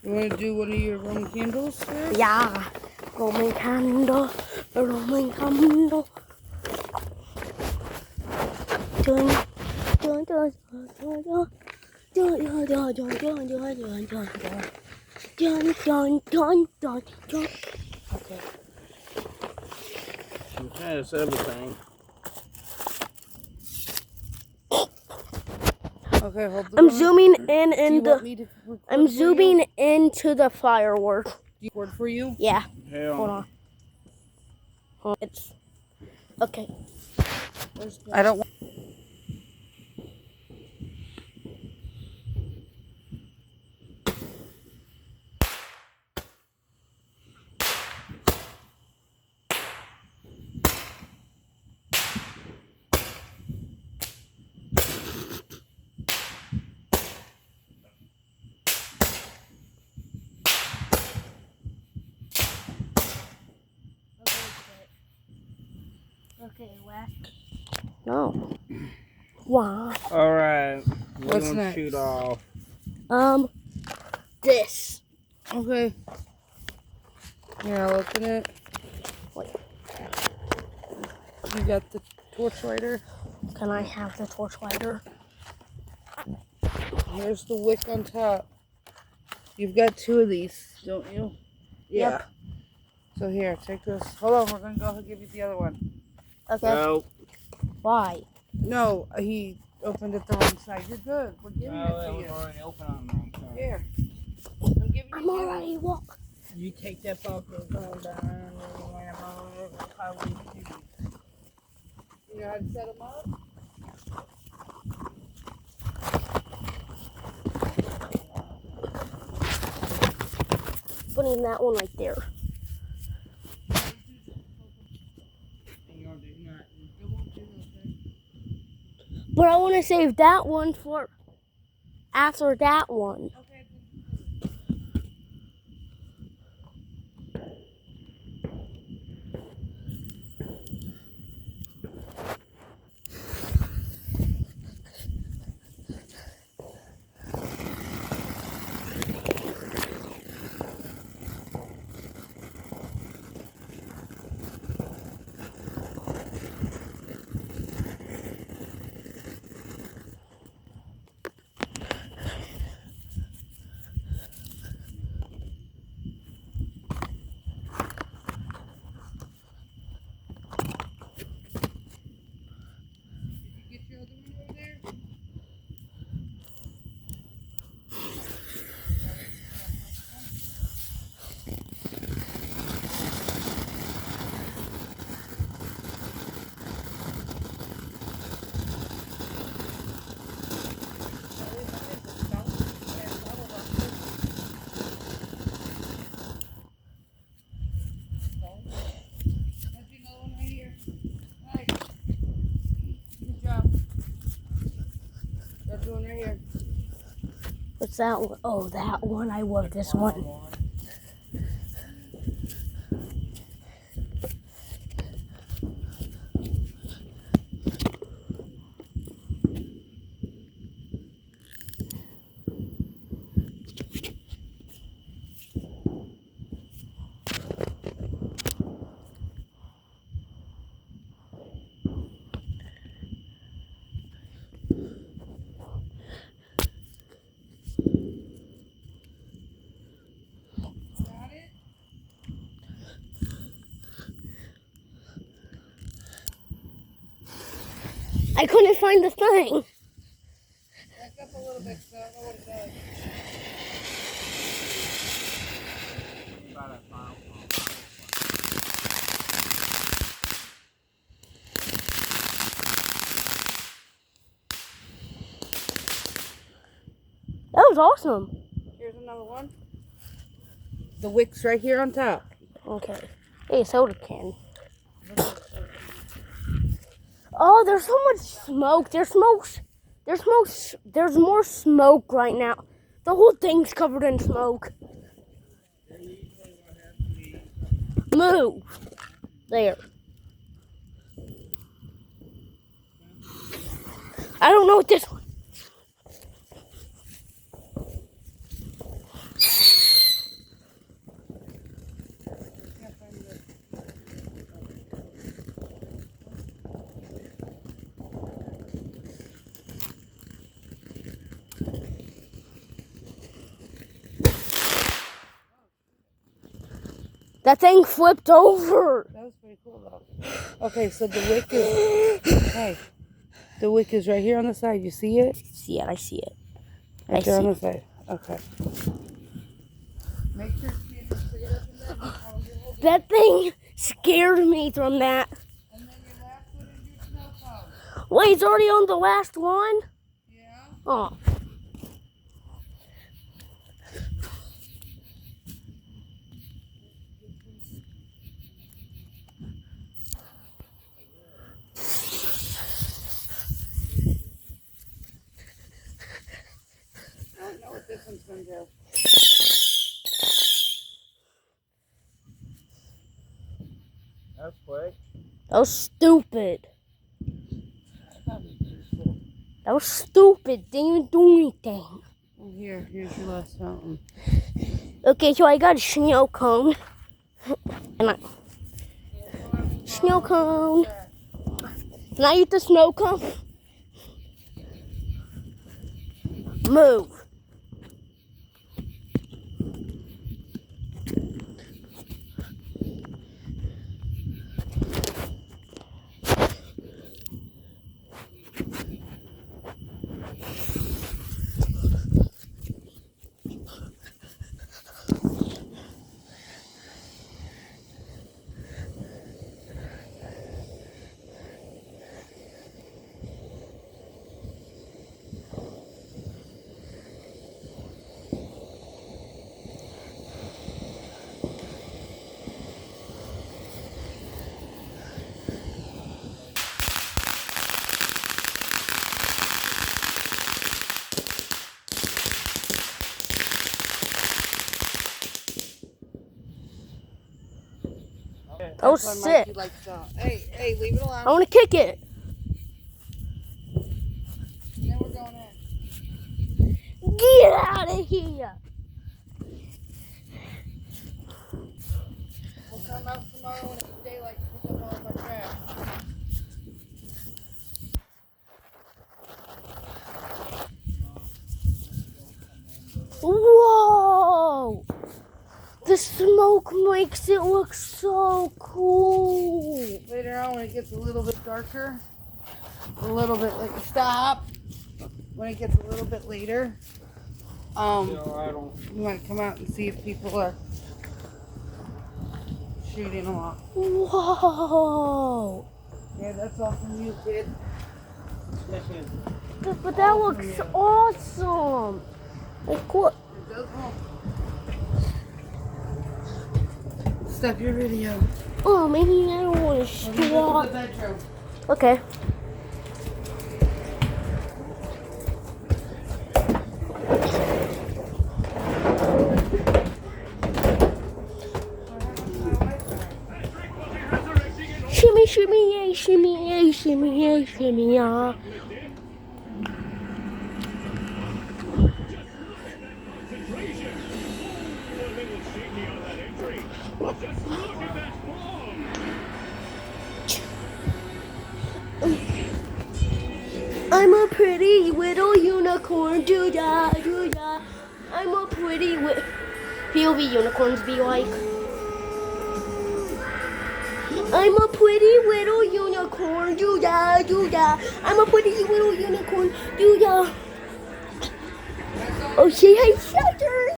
You want to do one of your Roman candles first? Yeah. Roman candle. Roman candle. Dun, dun, dun, dun, dun, dun. Dun, dun, dun, dun, dun, dun, dun, dun, dun. Dun, dun, dun, dun, dun. Okay. Okay, that's everything. Okay, hold the I'm Roman- zooming in Do you the. want me to record I'm for you? zooming into the firework. Do you record for you? Yeah. Hell. Hold on. It's okay. I don't want. Okay, Wes. No. Wow. Alright. We're What's gonna next? shoot off. This. Okay. Here, I'll open it. Wait. You got the torch lighter. Can I have the torch lighter? Here's the wick on top. You've got 2 of these, don't you? Yeah. Yep. So here, take this. Hold on, we're gonna go and give you the other one. Okay. No. Why? No, he opened it the wrong side. You're good. We're giving No, it that to was you. already open on the wrong side. Here. I'm giving I'm you. already walk. You take that fucker going down. You know how to set them up? Putting that one right there. But I want to save that one for after that one. Okay. Did you get your other one over there? Right here. What's that one? Oh, that one. I love this one. Got it? I couldn't find the thing. Back up a little bit so I don't know what it does. That was awesome. Here's another one. The wick's right here on top. Okay. Hey, soda can. Oh, there's so much smoke. There's smoke. There's more smoke right now. The whole thing's covered in smoke. Move. There. I don't know what this one. That thing flipped over. That was pretty cool though. Okay, so the wick is hey. The wick is right here on the side. You see it? See it, I see it. Right I there on see the side. Okay. Make sure you straight up and down. That thing scared me from that. And then your last one is your snow cone. Wait, it's already on the last one? Yeah? Oh. I don't know what this one's going to do. That's quick. That was stupid. That was stupid. Didn't even do anything. Well, here's your last fountain. Okay, so I got a snow cone. Snow cone. Can I eat the snow cone? Move. That was That's why Mikey sick. likes that. Hey, leave it alone. I want to kick it. And then we're going in. Get out of here. We'll come out tomorrow when it's daylight to pick up all of our trash. Whoa! The smoke makes it look so cool. Later on, when it gets a little bit darker, a little bit like stop. When it gets a little bit later, we might come out and see if people are shooting a lot. Whoa! Yeah, that's all from you, kid. But that looks awesome. Like what? It does help. Stop your video. Oh, maybe I don't want to Let me go to stop. the bedroom. Okay. Shimmy, shimmy, yay, shimmy, yay, shimmy, yay, shimmy, yeah. I'm a pretty little unicorn, doo-da, doo-da. I'm a pretty POV unicorns be like. I'm a pretty little unicorn, doo-da, doo-da. I'm a pretty little unicorn, doo-da. Oh, say hi,